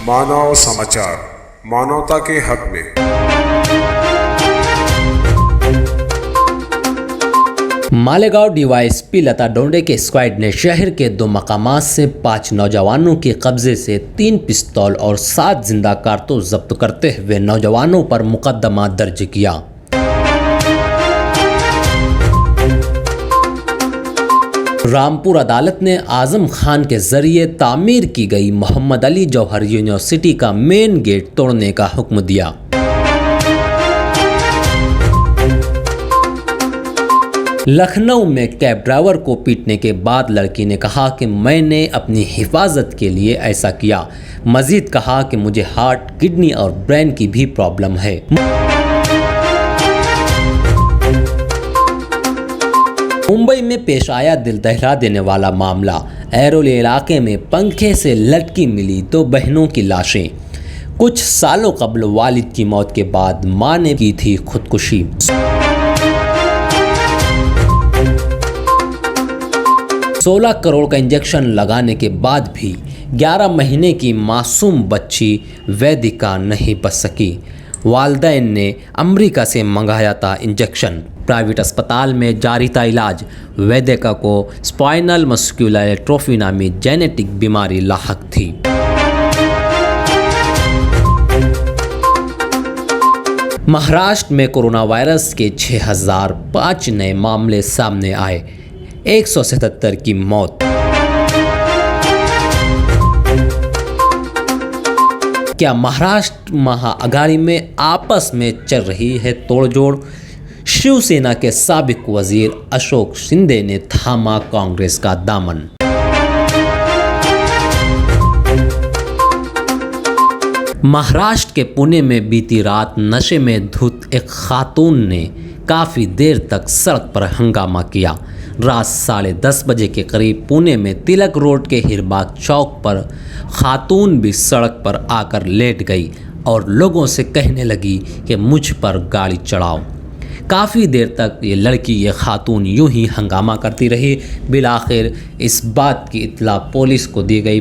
मानव समाचार, मानवता के हक में। मालेगांव डीवाईएसपी लता डोंडे के स्क्वाड ने शहर के 2 मकामात से 5 नौजवानों के कब्जे से 3 पिस्तौल और 7 जिंदा कारतूस जब्त करते हुए नौजवानों पर मुकदमा दर्ज किया। रामपुर अदालत ने आजम खान के जरिए तामीर की गई मोहम्मद अली जौहर यूनिवर्सिटी का मेन गेट तोड़ने का हुक्म दिया। लखनऊ में कैब ड्राइवर को पीटने के बाद लड़की ने कहा कि मैंने अपनी हिफाजत के लिए ऐसा किया। मजीद कहा कि मुझे हार्ट, किडनी और ब्रेन की भी प्रॉब्लम है। मुंबई में पेश आया दिल दहला देने वाला मामला। एरोली इलाके में पंखे से लटकी मिली 2 बहनों की लाशें। कुछ सालों कबल वालिद की मौत के बाद मां ने की थी खुदकुशी। 16 करोड़ का इंजेक्शन लगाने के बाद भी 11 महीने की मासूम बच्ची वैदिका नहीं बच सकी। वालिदैन ने अमेरिका से मंगाया था इंजेक्शन। प्राइवेट अस्पताल में जारी था इलाज। वैदिका को स्पाइनल मस्कुलर एट्रोफी नामी जेनेटिक बीमारी लाहक थी। महाराष्ट्र में कोरोना वायरस के 6005 नए मामले सामने आए, 177 की मौत। क्या महाराष्ट्र महाअघाड़ी में आपस में चल रही है तोड़जोड़? शिवसेना के साबिक वजीर अशोक शिंदे ने थामा कांग्रेस का दामन। महाराष्ट्र के पुणे में बीती रात नशे में धुत एक खातून ने काफ़ी देर तक सड़क पर हंगामा किया। रात 10:30 बजे के करीब पुणे में तिलक रोड के हिरबाग चौक पर खातून भी सड़क पर आकर लेट गई और लोगों से कहने लगी कि मुझ पर गाड़ी चढ़ाओ। काफ़ी देर तक ये खातून यूं ही हंगामा करती रही। बिलाखिर इस बात की इत्तला पुलिस को दी गई।